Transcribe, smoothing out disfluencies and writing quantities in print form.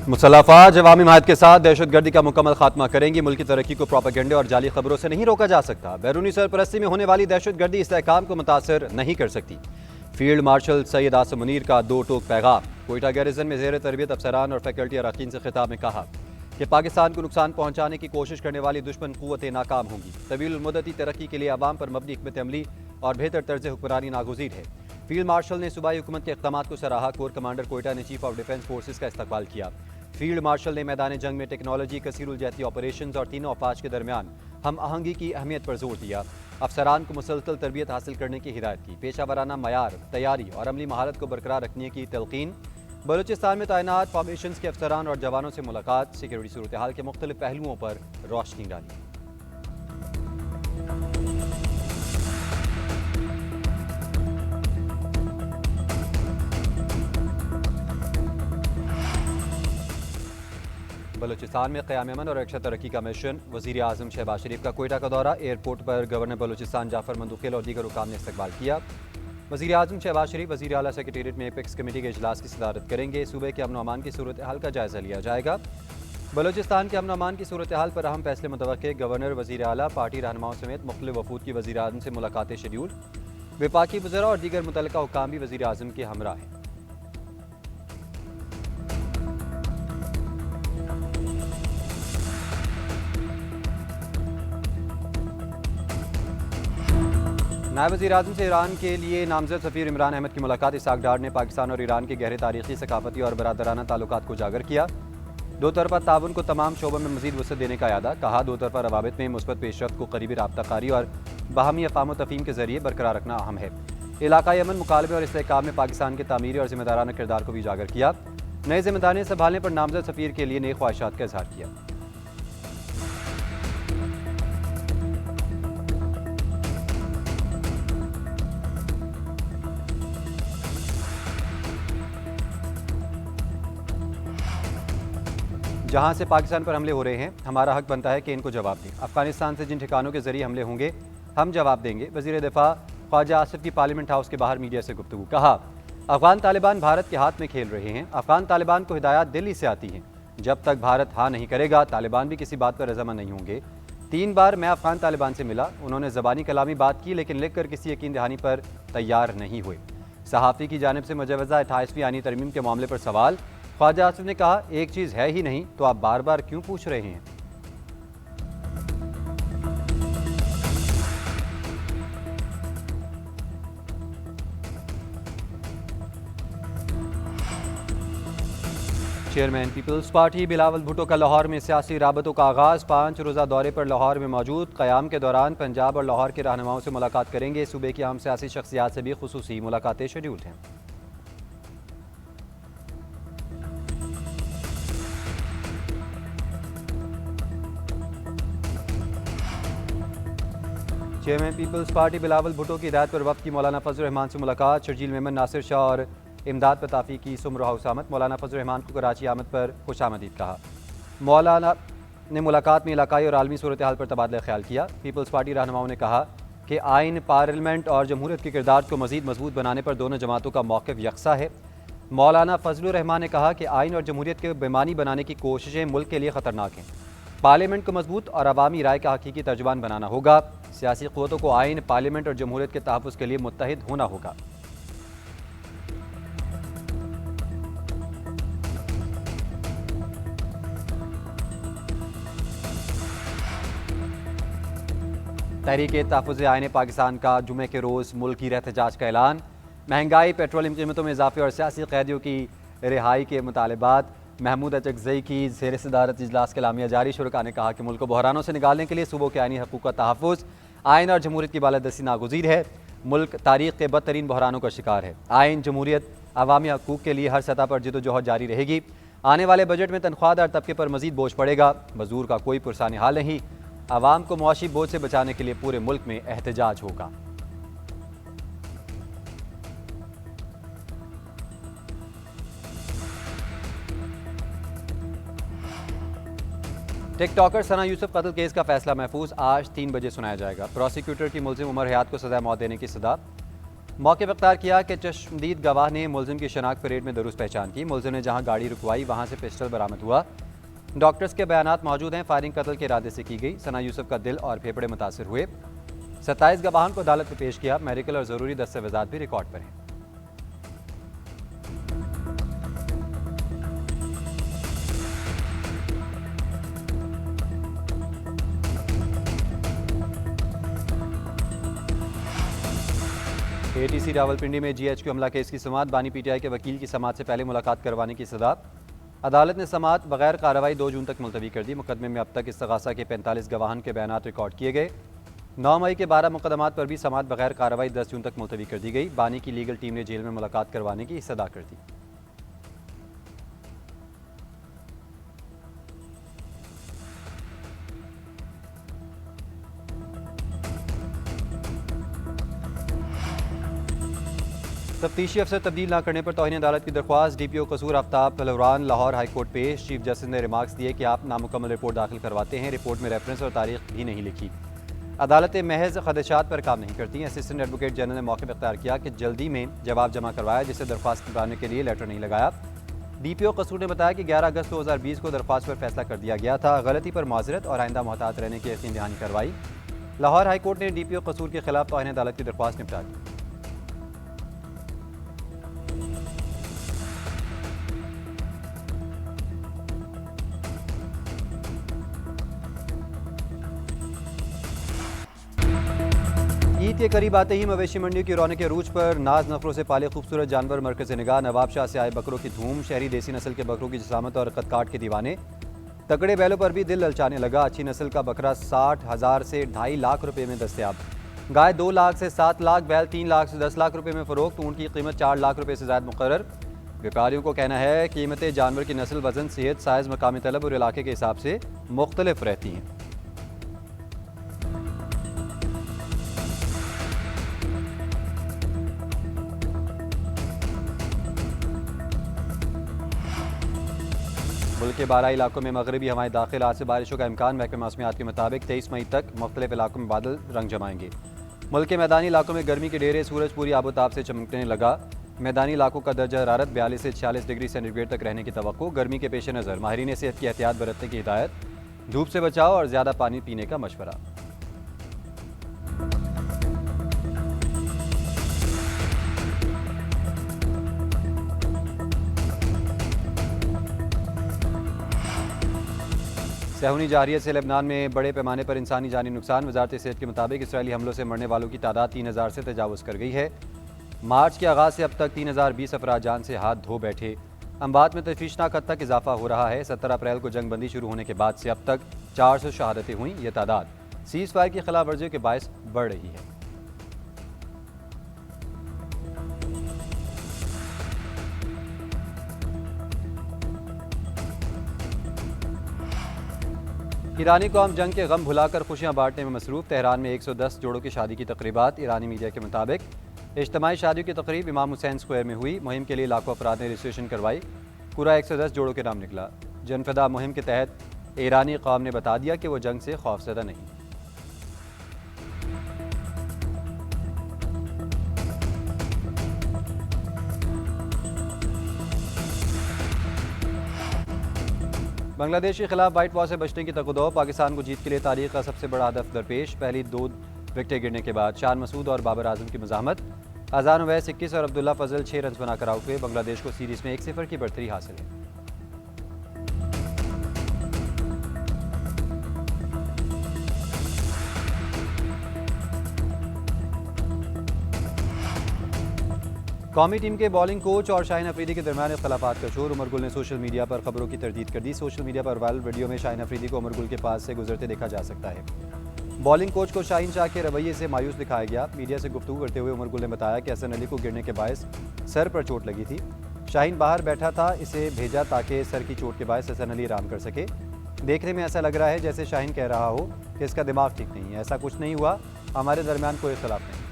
मुसल्लफ़ात अवामी हिमायत के साथ दहशतगर्दी का मुकम्मल खात्मा करेंगी। मुल्क की तरक्की को प्रोपेगेंडे और जाली खबरों से नहीं रोका जा सकता। बैरूनी सरपरस्ती में होने वाली दहशतगर्दी इस्तेहकाम को मुतासर नहीं कर सकती। फील्ड मार्शल सैयद आसिम मुनीर का दो टोक पैगाम। कोयटा गैरिजन में ज़ेर तरबियत अफसरान और फैकल्टी अरकान से खिताब में कहा कि पाकिस्तान को नुकसान पहुँचाने की कोशिश करने वाली दुश्मन क़ुव्वतें नाकाम होंगी। तवील मुद्दती तरक्की के लिए अवाम पर मबनी हिकमत अमली और बेहतर तर्ज हुक्मरानी नागुज़ीर है। फील्ड मार्शल ने सूबाई हुकूमत के इक़दाम को सराहा। कोर कमांडर कोयटा ने चीफ ऑफ डिफेंस फोर्सेज का इस्तकबाल किया। फील्ड मार्शल ने मैदान जंग में टेक्नोलॉजी, कसीरुलजहती ऑपरेशन और तीनों अफवाज के दरमियान हम आहंगी की अहमियत पर जोर दिया। अफसरान को मुसलसल तरबियत हासिल करने की हिदायत की। पेशा वराना मयार, तैयारी और अमली महारत को बरकरार रखने की तलकीन। बलूचिस्तान में तैनात फॉर्मेशन के अफसरान और जवानों से मुलाकात। सिक्योरिटी सूरत हाल के मुख्तलिफ पहलुओं पर रोशनी डाली। बलूचिस्तान में क़याम अमन और रक्षा तरक्की का मिशन। वज़ीर आज़म शहबाज शरीफ का कोयटा का दौरा। एयरपोर्ट पर गवर्नर बलूचिस्तान जाफर मंदुखिल और दीगर हुकाम ने इस्तकबाल किया। वज़ीर आज़म शहबाज शरीफ वज़ीर आला सेक्रेटेरिएट में एपेक्स कमेटी के इजलास की सदारत करेंगे। सूबे के अमन अमान की सूरत हाल का जायज़ा लिया जाएगा। बलूचिस्तान के अमन अमान की सूरत हाल पर अहम फैसले मुतवक्के। गवर्नर, वज़ीर आला, पार्टी रहनुमाओं समेत मुख्तलिफ वफूद की वज़ीर आज़म से मुलाकातें शेड्यूल। विफाकी वज़रा और दीगर मुतल्लिका हुकाम भी वज़ीर आज़म के हमरा हैं। नायब वज़ीर आज़म से ईरान के लिए नामज़द सफ़ीर इमरान अहमद की मुलाकात। इसहाक डार ने पाकिस्तान और ईरान के गहरे तारीख़ी, सकाफ़ती और बरादराना ताल्लुकात को उजागर किया। दो तरफ़ा ताउन को तमाम शोबों में मज़ीद वसअत देने का यादा। कहा, दो तरफ़ा रवाबित में मुस्बत पेशरफ्त को करीबी राब्ताकारी और बाहमी अफ़ाम तफ़हीम के ज़रिए बरकरार रखना अहम है। इलाक़ाई अमन, मुकालबे और इस्तेहकाम में पाकिस्तान के तामीरी और ज़िम्मेदाराना किरदार को भी उजागर किया। नई ज़िम्मेदारियाँ संभालने पर नामज़द सफ़ीर के लिए नेक ख्वाहिशात का इज़हार किया। जहां से पाकिस्तान पर हमले हो रहे हैं, हमारा हक बनता है कि इनको जवाब दें। अफगानिस्तान से जिन ठिकानों के जरिए हमले होंगे, हम जवाब देंगे। वज़ीर दिफा ख्वाजा आसिफ की पार्लियामेंट हाउस के बाहर मीडिया से गुफ्तगू। कहा, अफगान तालिबान भारत के हाथ में खेल रहे हैं। अफगान तालिबान को हिदायत दिल्ली से आती हैं। जब तक भारत हाँ नहीं करेगा, तालिबान भी किसी बात पर रज़ामंद नहीं होंगे। 3 बार मैं अफगान तालिबान से मिला। उन्होंने ज़बानी कलामी बात की, लेकिन लिख कर किसी यकीन दहानी पर तैयार नहीं हुए। सहाफ़ी की जानिब से मुजवज़ा 28वीं आईनी तरमीम के मामले पर सवाल। ख्वाजा आसिफ ने कहा, एक चीज़ है ही नहीं तो आप बार बार क्यों पूछ रहे हैं। Chairman Peoples Party Bilawal Bhutto का लाहौर में सियासी राबतों का आगाज़। 5 रोज़ा दौरे पर लाहौर में मौजूद। क़याम के दौरान पंजाब और लाहौर के रहनुमाओं से मुलाकात करेंगे। सूबे की अहम सियासी शख्सियात से भी खुसूसी मुलाकातें शेड्यूल्ड हैं। Chairman Peoples Party Bilawal Bhutto की हिदायत पर वक्त की मौलाना फजल रहमान से मुलाकात। शर्जील मेमन, नासिर शाह और इमदाद पताफ़ी की सुमरा हुसामत। मौलाना फजल रहमान को कराची आमद पर खुश आमदीद कहा। मौलाना ने मुलाकात में इलाकाई और आलमी सूरत हाल पर तबादला ख्याल किया। पीपल्स पार्टी रहनुमाओं ने कहा कि आइन, पार्लियामेंट और जमहूरियत के किरदार को मज़ीद मजबूत बनाने पर दोनों जमातों का मौक़िफ़ यकसा है। मौलाना फजल रहमान ने कहा कि आइन और जमहूरियत के बेमानी बनाने की कोशिशें मुल्क के लिए ख़तरनाक हैं। पार्लियामेंट को मजबूत और अवामी राय का हकीकी तर्जुमान बनाना होगा। सियासी क़ुव्वतों को आइन, पार्लियामेंट और जमहूरियत के तहफ़्फ़ुज़ के लिए मुत्तहिद होना होगा। तहरीक तहफ़्फ़ुज़ आइन पाकिस्तान का जुमे के रोज़ मुल्की एहतजाज का ऐलान। महंगाई, पेट्रोलियम कीमतों में इजाफे और सियासी कैदियों की रिहाई के मुतालबात। महमूद अचकज़ई की ज़ेर सदारत इजलास के लामिया जारी। शुरका ने कहा कि मुल्क को बहरानों से निकालने के लिए सूबों के आइनी हकूक़ का तहफ़्फ़ुज़, आइन और जमहूरियत की बालादस्ती नागुज़ीर है। मुल्क तारीख़ के बदतरीन बहरानों का शिकार है। आइन, जमहूरियत, अवामी हकूक़ के लिए हर सतह पर जदोजहद जारी रहेगी। आने वाले बजट में तनख्वाहदार तबके पर मज़ीद बोझ पड़ेगा। मज़दूर का कोई पुरसानी हाल नहीं। आवाम को मुआशी बोझ से बचाने के लिए पूरे मुल्क में एहतजाज होगा। टिकटॉकर सना यूसुफ कत्ल केस का फैसला महफूज आज 3 बजे सुनाया जाएगा। प्रोसिक्यूटर की मुल्जिम उमर हयात को सजा मौत देने की सदा। मौके पर इख्तियार किया कि चश्मदीद गवाह ने मुलजिम की शनाख्त परेड में दुरुस्त पहचान की। मुलजिम ने जहां गाड़ी रुकवाई वहां से पिस्टल बरामद हुआ। डॉक्टर्स के बयानात मौजूद हैं। फायरिंग कत्ल के इरादे से की गई। सना यूसुफ का दिल और फेफड़े मुतासर हुए। 27 गवाहों को अदालत में पेश किया। मेडिकल और ज़रूरी दस्तावेजात भी रिकॉर्ड पर हैं। एटीसी रावलपिंडी में जीएचक्यू हमला केस की समाअत। बानी पीटीआई के वकील की समाअत से पहले मुलाकात करवाने की सदा। अदालत ने समाअत बगैर कार्रवाई 2 जून तक मुलतवी कर दी। मुकदमे में अब तक इस्तगासा के 45 गवाहान के बयानात रिकॉर्ड किए गए। 9 मई के 12 मुकदमात पर भी समाअत बगैर कार्रवाई 10 जून तक मुलतवी कर दी गई। बानी की लीगल टीम ने जेल में मुलाकात करवाने की सदा कर दी। तफ्तीशी अफसर तब्दील न करने पर तौहीन अदालत की दरख्वास्त। डीपीओ कसूर आफ्ताब पहलवान लाहौर हाईकोर्ट पेश। चीफ जस्टिस ने रिमार्क्स दिए कि आप नामुकम्मल रिपोर्ट दाखिल करवाते हैं। रिपोर्ट में रेफरेंस और तारीख भी नहीं लिखी। अदालतें महज खदशात पर काम नहीं करती। असिस्टेंट एडवोकेट जनरल ने मौके पर इख्तियार किया कि जल्दी में जवाब जमा करवाया, जिससे दरख्वास्त कराने के लिए लेटर नहीं लगाया। डीपीओ कसूर ने बताया कि 11 अगस्त 2020 को दरख्वास्त पर फैसला कर दिया गया था। गलती पर माजरत और आइंदा मोहतात रहने की यकीन दहानी करवाई। लाहौर हाईकोर्ट ने डीपीओ कसूर के खिलाफ तौहीन अदालत की दरख्वास्त निपटा दी। ईद के करीब आते ही मवेशी मंडियों की रौनक के रूज पर। नाज नफरों से पाले खूबसूरत जानवर मरकज़ निगाह। नवाब शाह से आए बकरों की धूम। शहरी देसी नस्ल के बकरों की जिसामत और कदकाट के दीवाने। तगड़े बैलों पर भी दिल ललचाने लगा। अच्छी नस्ल का बकरा 60,000 से 2.5 लाख रुपए में दस्तयाब। गाय 2 लाख से 7 लाख, बैल 3 लाख से 10 लाख रुपए में फरोख्त। ऊँट की कीमत 4 लाख रुपए से ज़ायद मुकर्रर। व्यापारियों को कहना है कीमतें जानवर की नस्ल, वजन, सेहत, साइज़, मकामी तलब और इलाके के हिसाब से मुख्तलिफ रहती हैं। मुल्क के 12 इलाकों में मगरबी हवाएं दाखिल। आज से बारिशों का इम्कान। महकमे मौसमियात के मुताबिक 23 मई तक मुख्तलिफ इलाकों में बादल रंग जमाएंगे। मुल्क के मैदानी इलाकों में गर्मी के डेरे। सूरज पूरी आबोताब से चमकने लगा। मैदानी इलाकों का दर्जा हरारत 42 से 46 डिग्री सेंटीग्रेड तक रहने की तवक्को। गर्मी के पेश नज़र माहिरीन सेहत की एहतियात बरतने की हिदायत। धूप से बचाव और ज़्यादा पानी पीने का मशवरा। सहूनी जारियत से लेबनान में बड़े पैमाने पर इंसानी जानी नुकसान। वजारत सेहत के मुताबिक इसराइली हमलों से मरने वालों की तादाद 3000 से तजावुज़ कर गई है। मार्च के आगाज़ से अब तक 3020 अफराद जान से हाथ धो बैठे। अम्बात में तशवीशनाक हद तक इजाफा हो रहा है। 17 अप्रैल को जंग बंदी शुरू होने के बाद से अब तक 400 शहादतें हुई। यह तादाद सीज़ फायर की खिलाफ वर्जियों के बायस बढ़ रही है। ईरानी कौम जंग के गम भुलाकर खुशियां बांटने में मसरूफ़। तेहरान में 110 जोड़ों की शादी की तकरीबात। ईरानी मीडिया के मुताबिक इज्तिमाई शादियों की तकरीब इमाम हुसैन स्क्वायर में हुई। मुहिम के लिए लाखों अफराद ने रजिस्ट्रेशन करवाई। पूरा 110 जोड़ों के नाम निकला। जनफदा मुहिम के तहत ईरानी कौम ने बता दिया कि वो जंग से खौफजदा नहीं। बांग्लादेश के खिलाफ वाइट वॉश से बचने की तकदो। पाकिस्तान को जीत के लिए तारीख का सबसे बड़ा हदफ दरपेश। पहली 2 विकेटें गिरने के बाद शान मसूद और बाबर आजम की मज़ाहमत। अजान उवैस 21 और अब्दुल्ला फजल 6 रन बनाकर आउट हुए। बांग्लादेश को सीरीज में 1-0 की बढ़तरी हासिल है। कौमी टीम के बॉलिंग कोच और शाहीन अफरीदी के दरमियान इख्तलाफात का शोर। उमर गुल ने सोशल मीडिया पर खबरों की तरदीद कर दी। सोशल मीडिया पर वायरल वीडियो में शाहीन अफरीदी को उमर गुल के पास से गुजरते देखा जा सकता है। बॉलिंग कोच को शाहीन शाह के रवैये से मायूस दिखाया गया। मीडिया से गुफ्तगू करते हुए उमर गुल ने बताया कि हसन अली को गिरने के बायस सर पर चोट लगी थी। शाहीन बाहर बैठा था, इसे भेजा ताकि सर की चोट के बायस हसन अली आराम कर सके। देखने में ऐसा लग रहा है जैसे शाहीन कह रहा हो कि इसका दिमाग ठीक नहीं है। ऐसा कुछ नहीं हुआ, हमारे दरमियान कोई इख्तलाफ नहीं।